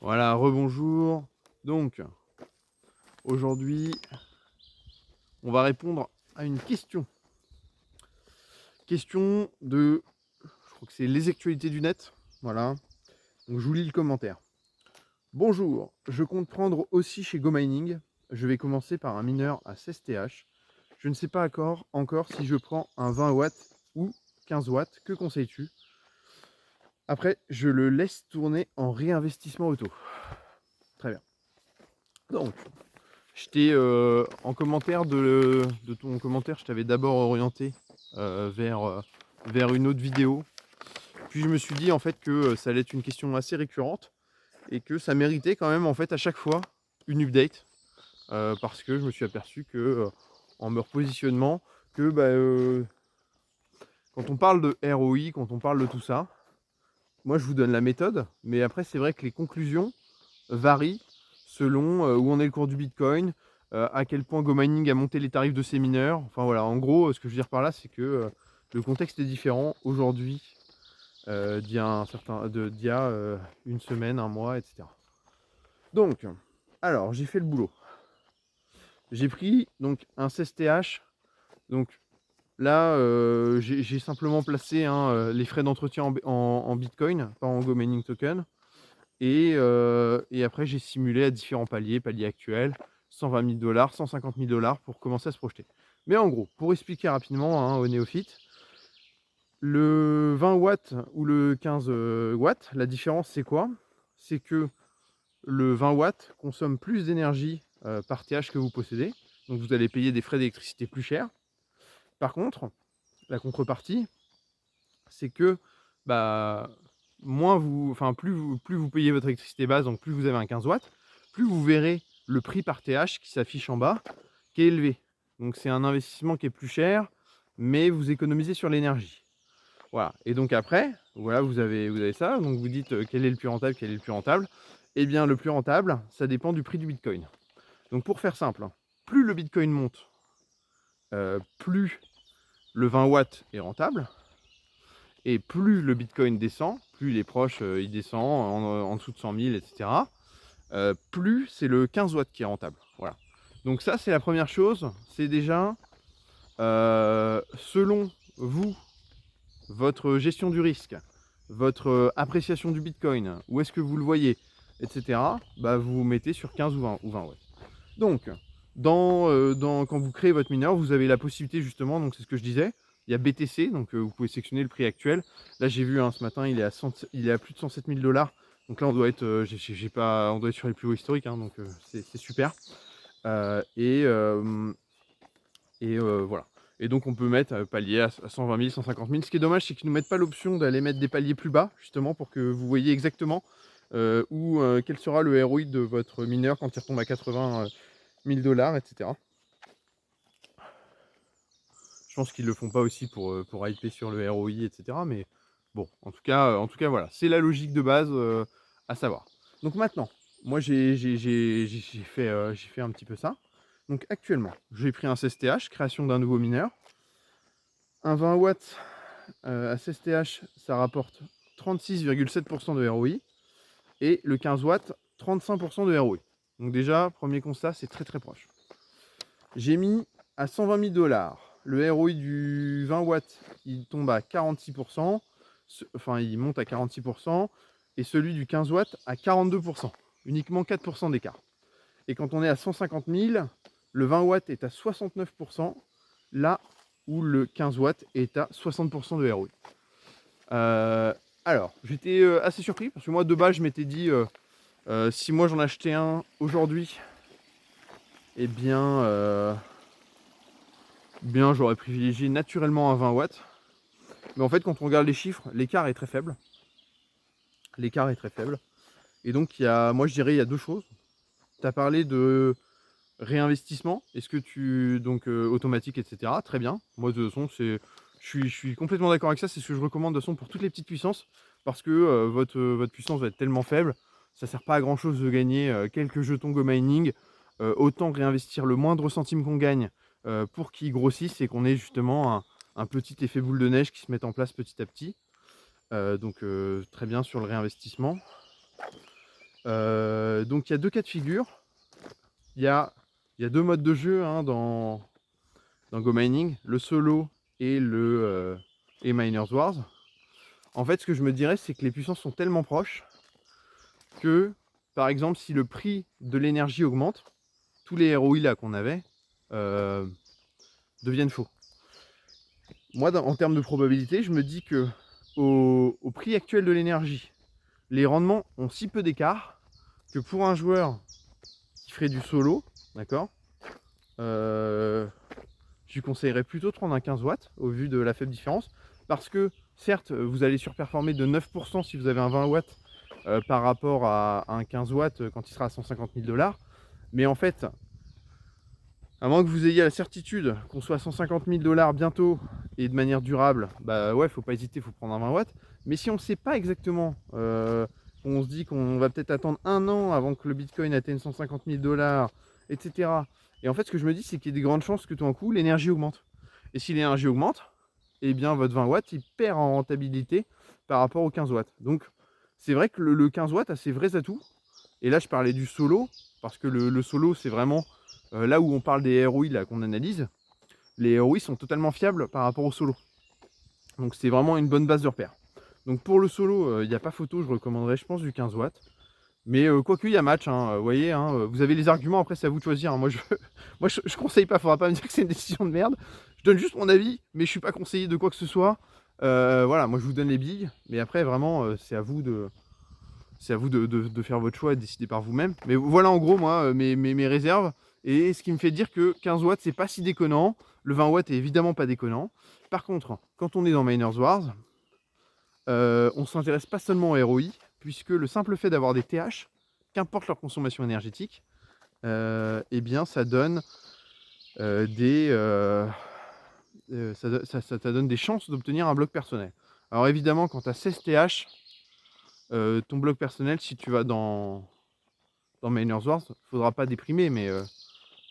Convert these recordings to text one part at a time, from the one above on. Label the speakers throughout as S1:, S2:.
S1: Voilà, rebonjour. Donc, aujourd'hui, on va répondre à une question. Question de, je crois que c'est les actualités du net. Voilà. Donc, je vous lis le commentaire. Bonjour, je compte prendre aussi chez GoMining. Je vais commencer par un mineur à 16 TH. Je ne sais pas encore si je prends un 20 watts ou 15 watts. Que conseilles-tu? Après, je le laisse tourner en réinvestissement auto. Très bien. Donc, en commentaire de ton commentaire, je t'avais d'abord orienté vers une autre vidéo. Puis je me suis dit en fait que ça allait être une question assez récurrente et que ça méritait quand même en fait à chaque fois une update parce que je me suis aperçu que en me repositionnement que quand on parle de ROI, quand on parle de tout ça, moi je vous donne la méthode, mais après c'est vrai que les conclusions varient selon où en est le cours du Bitcoin, à quel point GoMining a monté les tarifs de ses mineurs. Enfin voilà, en gros, ce que je veux dire par là, c'est que le contexte est différent aujourd'hui d'il y a une semaine, un mois, etc. Donc, alors, j'ai fait le boulot. J'ai pris donc un 16TH. Donc là, j'ai simplement placé les frais d'entretien en Bitcoin, pas en GoMining token. Et après, j'ai simulé à différents paliers actuels, 120 000 dollars, 150 000 dollars pour commencer à se projeter. Mais en gros, pour expliquer rapidement aux néophytes, le 20 watts ou le 15 watts, la différence c'est quoi? C'est que le 20 watts consomme plus d'énergie par TH que vous possédez. Donc vous allez payer des frais d'électricité plus chers. Par contre, la contrepartie, c'est que bah, plus vous payez votre électricité base, donc plus vous avez un 15 watts, plus vous verrez le prix par TH qui s'affiche en bas, qui est élevé. Donc c'est un investissement qui est plus cher, mais vous économisez sur l'énergie. Voilà. Et donc après, voilà, vous avez ça. Donc vous dites quel est le plus rentable, quel est le plus rentable. Eh bien, le plus rentable, ça dépend du prix du Bitcoin. Donc pour faire simple, plus le Bitcoin monte, plus le 20 watts est rentable. Et plus le Bitcoin descend, plus il est proche, il descend en dessous de 100 000, etc. Plus c'est le 15 watts qui est rentable. Voilà. Donc ça, c'est la première chose. C'est déjà, selon vous, votre gestion du risque, votre appréciation du Bitcoin, où est-ce que vous le voyez, etc. Bah, vous vous mettez sur 15 ou 20 watts. Donc, quand vous créez votre mineur, vous avez la possibilité justement, donc c'est ce que je disais, il y a BTC, donc vous pouvez sélectionner le prix actuel. Là, j'ai vu ce matin, il est à plus de 107 000 dollars. Donc là, on doit être, on doit être sur les plus hauts historiques, donc c'est super. Voilà. Et donc, on peut mettre palier à 120 000, 150 000. Ce qui est dommage, c'est qu'ils ne nous mettent pas l'option d'aller mettre des paliers plus bas, justement, pour que vous voyez exactement quel sera le ROI de votre mineur quand il retombe à 80 000 dollars, etc. Je pense qu'ils le font pas aussi pour hyper sur le ROI, etc. Mais bon, en tout cas voilà, c'est la logique de base à savoir. Donc maintenant, moi j'ai fait un petit peu ça. Donc actuellement, j'ai pris un 16TH, création d'un nouveau mineur. Un 20 watts à 16TH, ça rapporte 36,7% de ROI. Et le 15 watts, 35% de ROI. Donc déjà, premier constat, c'est très très proche. J'ai mis à 120 000 dollars. Le ROI du 20 watts, il tombe à 46%. Enfin, il monte à 46%. Et celui du 15 watts à 42%. Uniquement 4% d'écart. Et quand on est à 150 000, le 20 watts est à 69%. Là où le 15 watts est à 60% de ROI. Alors, j'étais assez surpris parce que moi, de base, je m'étais dit, si moi j'en achetais un aujourd'hui, eh bien j'aurais privilégié naturellement un 20 watts. Mais en fait, quand on regarde les chiffres, l'écart est très faible. L'écart est très faible. Et donc, moi je dirais, il y a deux choses. Tu as parlé de réinvestissement. Est-ce que donc automatique, etc. Très bien. Moi, de toute façon, je suis complètement d'accord avec ça. C'est ce que je recommande de toute façon pour toutes les petites puissances. Parce que votre puissance va être tellement faible. Ça ne sert pas à grand chose de gagner quelques jetons Go Mining. Autant réinvestir le moindre centime qu'on gagne pour qu'il grossisse et qu'on ait justement un petit effet boule de neige qui se mette en place petit à petit. Donc très bien sur le réinvestissement. Donc il y a 2 cas de figure. Il y a 2 modes de jeu, hein, dans Go Mining, le solo et et Miners Wars. En fait, ce que je me dirais, c'est que les puissances sont tellement proches que, par exemple, si le prix de l'énergie augmente, tous les ROI là qu'on avait deviennent faux. Moi, en termes de probabilité, je me dis que au prix actuel de l'énergie, les rendements ont si peu d'écart que pour un joueur qui ferait du solo, d'accord, je lui conseillerais plutôt de prendre un 15 watts au vu de la faible différence. Parce que certes, vous allez surperformer de 9% si vous avez un 20 watts par rapport à un 15 watts quand il sera à 150 000 $. Mais en fait, à moins que vous ayez la certitude qu'on soit à 150 000 $ bientôt et de manière durable, bah ouais, faut pas hésiter, faut prendre un 20 watts. Mais si on ne sait pas exactement, on se dit qu'on va peut-être attendre un an avant que le Bitcoin atteigne 150 000 $, etc. Et en fait, ce que je me dis, c'est qu'il y a des grandes chances que tout d'un coup, l'énergie augmente. Et si l'énergie augmente, eh bien votre 20 watts, il perd en rentabilité par rapport au 15 watts. Donc, c'est vrai que le 15 watts a ses vrais atouts. Et là, je parlais du solo, parce que le solo, c'est vraiment là où on parle des ROI là qu'on analyse. Les ROI sont totalement fiables par rapport au solo. Donc c'est vraiment une bonne base de repère. Donc pour le solo, il n'y a pas photo, je recommanderais, je pense, du 15 watts. Mais quoique, il y a match, hein, vous voyez, hein, vous avez les arguments, après c'est à vous de choisir. Hein. Moi, je conseille pas, faudra pas me dire que c'est une décision de merde. Je donne juste mon avis, mais je suis pas conseiller de quoi que ce soit. Voilà, moi je vous donne les billes, mais après vraiment, c'est à vous de faire votre choix et de décider par vous-même. Mais voilà en gros moi mes réserves. Et ce qui me fait dire que 15 watts c'est pas si déconnant. Le 20 watts est évidemment pas déconnant. Par contre, quand on est dans Miners Wars, on s'intéresse pas seulement au ROI, puisque le simple fait d'avoir des TH, qu'importe leur consommation énergétique, eh bien ça donne ça donne des chances d'obtenir un bloc personnel. Alors évidemment, quand tu as 16 TH, ton bloc personnel, si tu vas dans Miners Wars, faudra pas déprimer, mais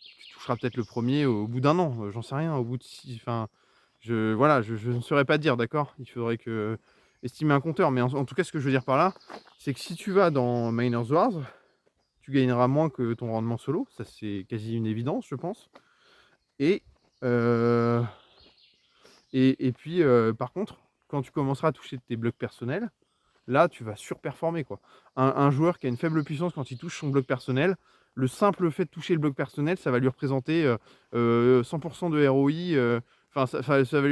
S1: tu toucheras peut-être le premier au bout d'un an, j'en sais rien, au bout de 6. Enfin, voilà, je ne saurais pas dire, d'accord. Il faudrait que estimer un compteur, mais en tout cas, ce que je veux dire par là, c'est que si tu vas dans Miners Wars, tu gagneras moins que ton rendement solo, ça c'est quasi une évidence, je pense. Et euh, et puis, par contre, quand tu commenceras à toucher tes blocs personnels, là, tu vas surperformer, quoi. Un joueur qui a une faible puissance quand il touche son bloc personnel, le simple fait de toucher le bloc personnel, ça va lui représenter 100% de ROI. Enfin, ça va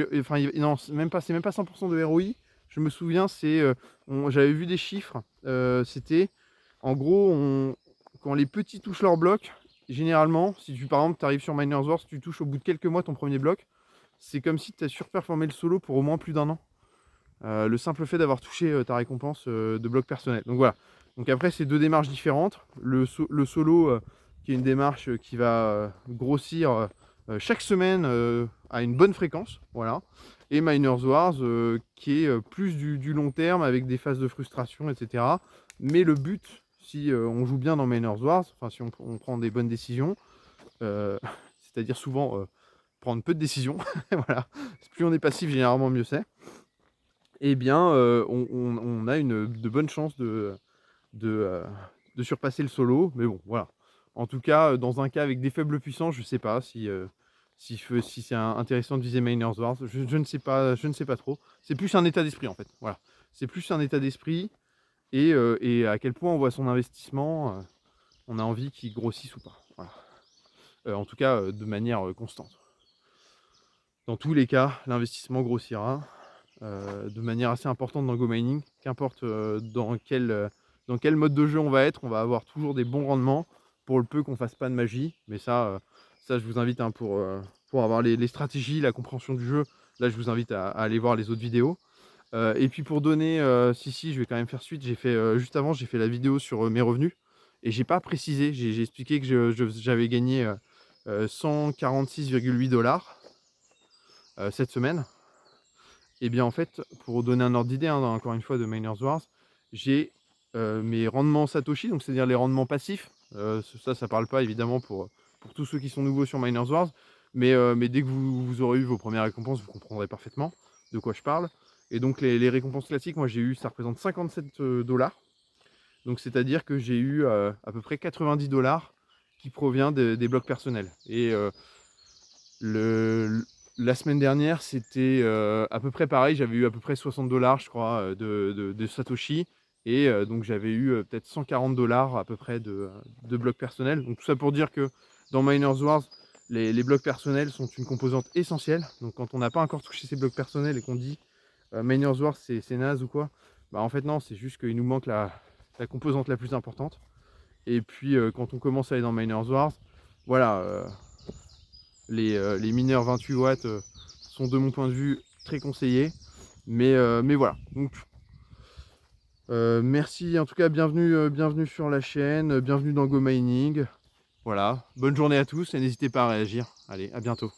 S1: non, c'est même pas 100% de ROI. Je me souviens, j'avais vu des chiffres. C'était, en gros, quand les petits touchent leur bloc, généralement, si tu, par exemple, tu arrives sur Miners Wars, tu touches au bout de quelques mois ton premier bloc, c'est comme si tu as surperformé le solo pour au moins plus d'un an. Le simple fait d'avoir touché ta récompense de bloc personnel. Donc voilà. Donc après, c'est deux démarches différentes. Le solo, qui est une démarche qui va grossir chaque semaine à une bonne fréquence. Voilà. Et Miners Wars, qui est plus du long terme avec des phases de frustration, etc. Mais le but, si on joue bien dans Miners Wars, enfin si on prend des bonnes décisions, c'est-à-dire souvent prendre peu de décisions, voilà. Plus on est passif, généralement mieux c'est. Eh bien, on a de bonnes chances de, euh, de surpasser le solo. Mais bon, voilà. En tout cas, dans un cas avec des faibles puissances, je ne sais pas si c'est intéressant de viser Miners Wars. Je ne sais pas, je ne sais pas trop. C'est plus un état d'esprit en fait. Voilà. C'est plus un état d'esprit et à quel point on voit son investissement, on a envie qu'il grossisse ou pas. Voilà. En tout cas, de manière constante. Dans tous les cas, l'investissement grossira. De manière assez importante dans Go Mining. Qu'importe dans quel mode de jeu on va être, on va avoir toujours des bons rendements pour le peu qu'on fasse pas de magie. Mais ça je vous invite, hein, pour avoir les stratégies, la compréhension du jeu. Là, je vous invite à aller voir les autres vidéos. Et puis pour donner, si, je vais quand même faire suite. J'ai fait juste avant, j'ai fait la vidéo sur mes revenus et j'ai pas précisé. J'ai expliqué que j'avais gagné 146,8 $ cette semaine. Et bien en fait, pour donner un ordre d'idée, hein, encore une fois de Miners Wars, j'ai mes rendements Satoshi, donc c'est-à-dire les rendements passifs. Ça parle pas évidemment pour tous ceux qui sont nouveaux sur Miners Wars, mais dès que vous aurez eu vos premières récompenses, vous comprendrez parfaitement de quoi je parle. Et donc les récompenses classiques, moi j'ai eu, ça représente 57 $. Donc c'est-à-dire que j'ai eu à peu près 90 $ qui provient des blocs personnels. Et la semaine dernière, c'était à peu près pareil. J'avais eu à peu près 60 $ je crois de Satoshi. Et donc j'avais eu peut-être 140 $ à peu près de blocs personnels. Donc tout ça pour dire que dans Miners Wars, les blocs personnels sont une composante essentielle. Donc quand on n'a pas encore touché ces blocs personnels et qu'on dit Miners Wars c'est naze ou quoi, bah en fait non, c'est juste qu'il nous manque la composante la plus importante. Et puis quand on commence à aller dans Miners Wars, voilà, les mineurs 28 watts sont de mon point de vue très conseillés. Mais voilà. Donc merci en tout cas, bienvenue sur la chaîne, bienvenue dans Go Mining. Voilà, bonne journée à tous et n'hésitez pas à réagir. Allez, à bientôt.